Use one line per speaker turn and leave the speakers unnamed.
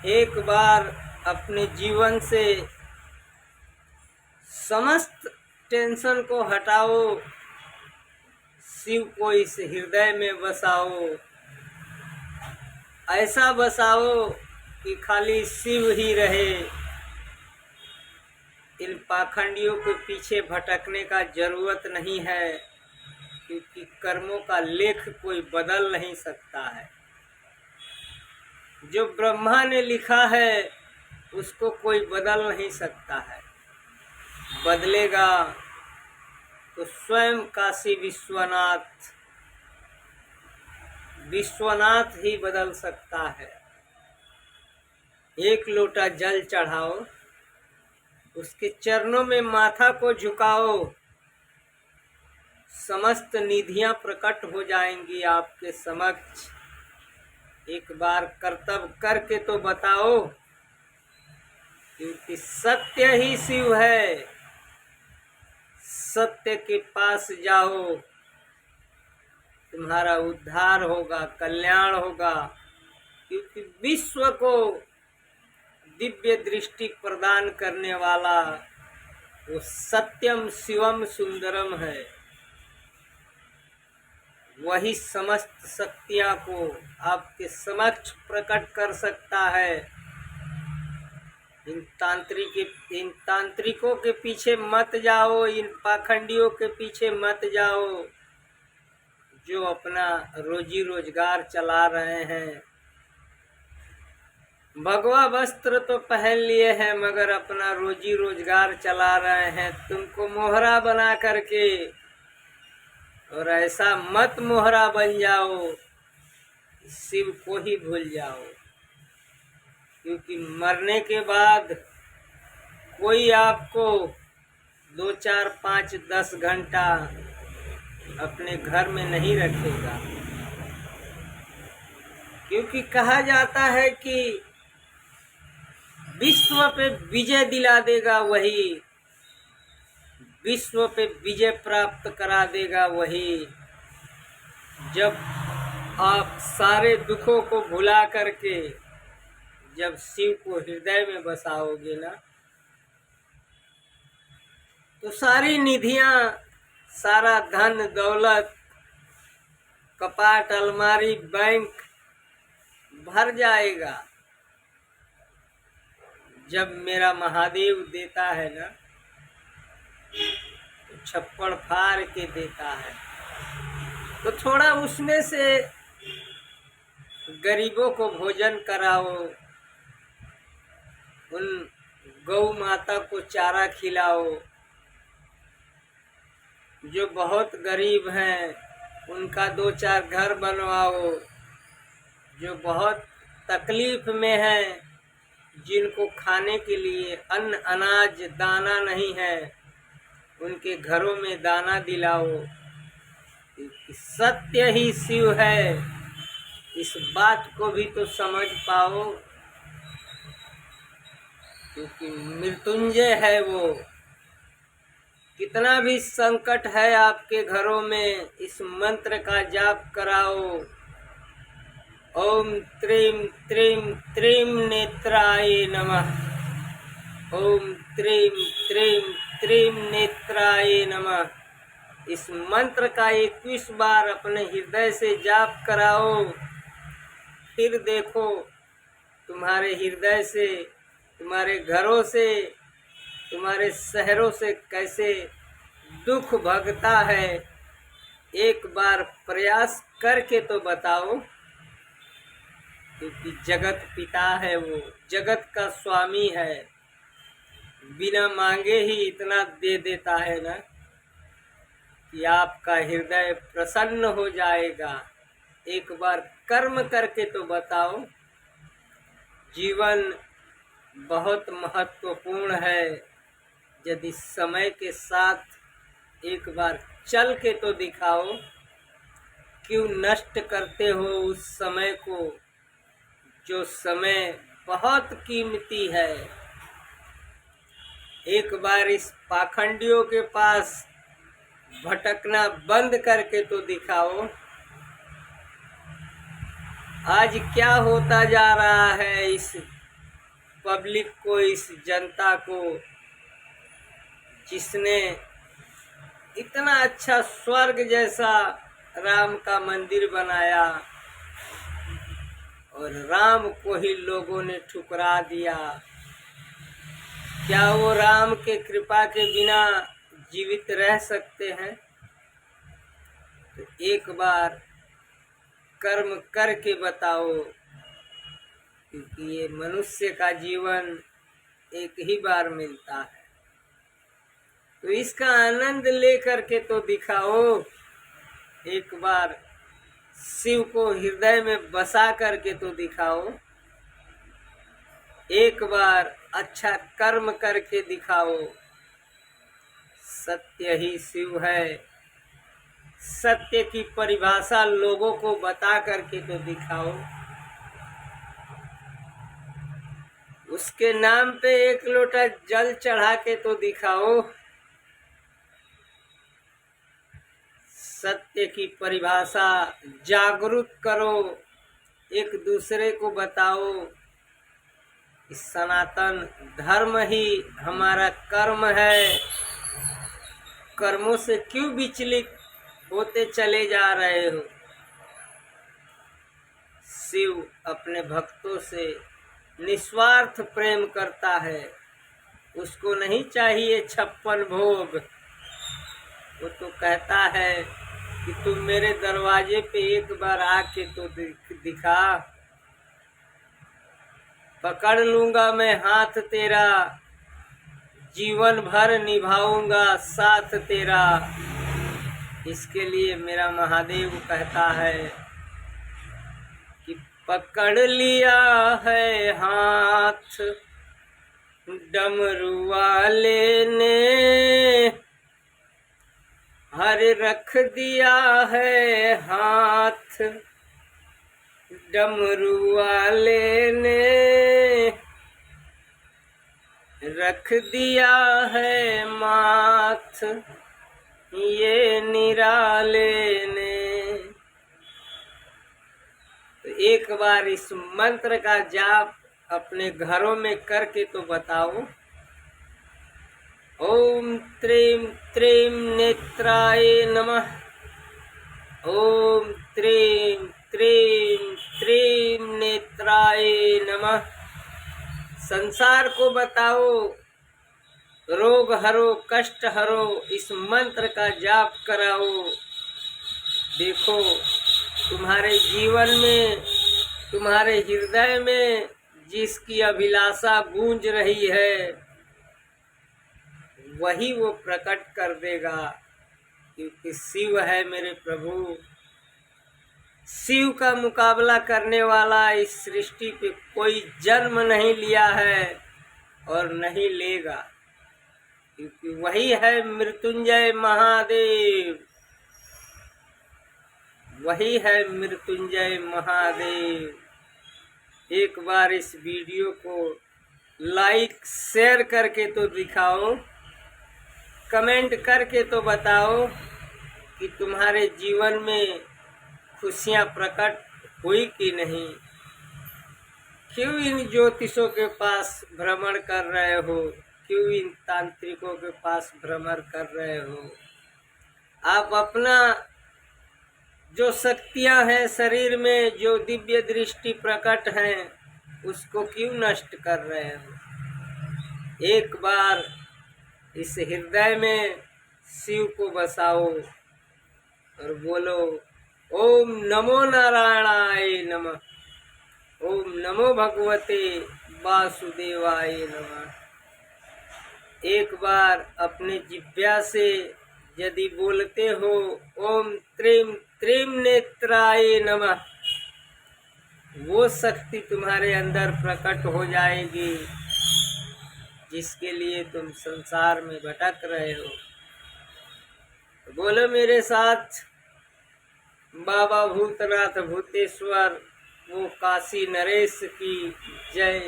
एक बार अपने जीवन से समस्त टेंशन को हटाओ, शिव को इस हृदय में बसाओ। ऐसा बसाओ कि खाली शिव ही रहे। इन पाखंडियों के पीछे भटकने का जरूरत नहीं है, क्योंकि कर्मों का लेख कोई बदल नहीं सकता है। जो ब्रह्मा ने लिखा है उसको कोई बदल नहीं सकता है। बदलेगा तो स्वयं काशी विश्वनाथ ही बदल सकता है। एक लोटा जल चढ़ाओ, उसके चरणों में माथा को झुकाओ, समस्त निधियां प्रकट हो जाएंगी आपके समक्ष। एक बार कर्तव्य करके तो बताओ, क्योंकि सत्य ही शिव है। सत्य के पास जाओ, तुम्हारा उद्धार होगा, कल्याण होगा। क्योंकि विश्व को दिव्य दृष्टि प्रदान करने वाला वो सत्यम शिवम सुंदरम है। वही समस्त शक्तियां को आपके समक्ष प्रकट कर सकता है। इन तांत्रिकों के पीछे मत जाओ, इन पाखंडियों के पीछे मत जाओ, जो अपना रोजी रोजगार चला रहे हैं। भगवा वस्त्र तो पहन लिए हैं, मगर अपना रोजी रोजगार चला रहे हैं। तुमको मोहरा बना करके, और ऐसा मत मोहरा बन जाओ, शिव को ही भूल जाओ। क्योंकि मरने के बाद कोई आपको 2, 4, 5, 10 घंटा अपने घर में नहीं रखेगा। क्योंकि कहा जाता है कि विश्व पे विजय दिला देगा वही, विश्व पे विजय प्राप्त करा देगा वही, जब आप सारे दुखों को भुला करके जब शिव को हृदय में बसाओगे ना, तो सारी निधियां, सारा धन दौलत, कपाट, अलमारी, बैंक भर जाएगा। जब मेरा महादेव देता है ना, तो छप्पड़ फाड़ के देता है। तो थोड़ा उसमें से गरीबों को भोजन कराओ, उन गौ माता को चारा खिलाओ। जो बहुत गरीब हैं उनका 2, 4 घर बनवाओ। जो बहुत तकलीफ में हैं, जिनको खाने के लिए अन्न अनाज दाना नहीं है, उनके घरों में दाना दिलाओ। सत्य ही शिव है, इस बात को भी तो समझ पाओ। क्योंकि मृत्युंजय है वो। कितना भी संकट है आपके घरों में, इस मंत्र का जाप कराओ। ओम त्रीम त्रीम त्रीम नेत्राय नमः। ओम त्रीम त्रीम त्रीम नेत्राय नमः। इस मंत्र का 21 बार अपने हृदय से जाप कराओ। फिर देखो तुम्हारे हृदय से, तुम्हारे घरों से, तुम्हारे शहरों से कैसे दुख भगता है। एक बार प्रयास करके तो बताओ। क्योंकि जगत पिता है, वो जगत का स्वामी है। बिना मांगे ही इतना दे देता है ना, कि आपका हृदय प्रसन्न हो जाएगा। एक बार कर्म करके तो बताओ। जीवन बहुत महत्वपूर्ण है। यदि समय के साथ एक बार चल के तो दिखाओ। क्यों नष्ट करते हो उस समय को, जो समय बहुत कीमती है। एक बार इस पाखंडियों के पास भटकना बंद करके तो दिखाओ। आज क्या होता जा रहा है इस पब्लिक को, इस जनता को, जिसने इतना अच्छा स्वर्ग जैसा राम का मंदिर बनाया और राम को ही लोगों ने ठुकरा दिया। क्या वो राम के कृपा के बिना जीवित रह सकते हैं? तो एक बार कर्म करके बताओ, क्योंकि ये मनुष्य का जीवन एक ही बार मिलता है। तो इसका आनंद लेकर के तो दिखाओ। एक बार शिव को हृदय में बसा करके तो दिखाओ। एक बार अच्छा कर्म करके दिखाओ। सत्य ही शिव है। सत्य की परिभाषा लोगों को बता करके तो दिखाओ। उसके नाम पे एक लोटा जल चढ़ा के तो दिखाओ। सत्य की परिभाषा जागरूक करो, एक दूसरे को बताओ। इस सनातन धर्म ही हमारा कर्म है। कर्मों से क्यों विचलित होते चले जा रहे हो? शिव अपने भक्तों से निस्वार्थ प्रेम करता है। उसको नहीं चाहिए 56 भोग। वो तो कहता है कि तुम मेरे दरवाजे पे एक बार आके तो दिखा, पकड़ लूंगा मैं हाथ तेरा, जीवन भर निभाऊंगा साथ तेरा। इसके लिए मेरा महादेव कहता है कि पकड़ लिया है हाथ डमरू वाले ने, हर रख दिया है हाथ डमरू वाले ने, रख दिया है माथ ये निराले ने। तो एक बार इस मंत्र का जाप अपने घरों में करके तो बताओ। ओम त्रीम त्रीम नेत्राय नमः। ओम त्रीम त्रीम त्रीम नेत्राय नमः। संसार को बताओ, रोग हरो, कष्ट हरो, इस मंत्र का जाप कराओ। देखो तुम्हारे जीवन में, तुम्हारे हृदय में जिसकी अभिलाषा गूंज रही है वही वो प्रकट कर देगा, क्योंकि शिव है मेरे प्रभु। शिव का मुकाबला करने वाला इस सृष्टि पे कोई जन्म नहीं लिया है और नहीं लेगा, क्योंकि वही है मृत्युंजय महादेव। वही है मृत्युंजय महादेव। एक बार इस वीडियो को लाइक शेयर करके तो दिखाओ, कमेंट करके तो बताओ कि तुम्हारे जीवन में खुशियां प्रकट हुई कि नहीं। क्यों इन ज्योतिषों के पास भ्रमण कर रहे हो? क्यों इन तांत्रिकों के पास भ्रमण कर रहे हो? आप अपना जो शक्तियां हैं शरीर में, जो दिव्य दृष्टि प्रकट हैं, उसको क्यों नष्ट कर रहे हो? एक बार इस हृदय में शिव को बसाओ और बोलो ओम नमो नारायणाय नमः, ओम नमो भगवते वासुदेवाय नमः। एक बार अपने जिह्वा से यदि बोलते हो ओम त्रीम त्रीम नेत्राय नमः, वो शक्ति तुम्हारे अंदर प्रकट हो जाएगी जिसके लिए तुम संसार में भटक रहे हो। तो बोलो मेरे साथ, बाबा भूतनाथ भूतेश्वर वो काशी नरेश की जय।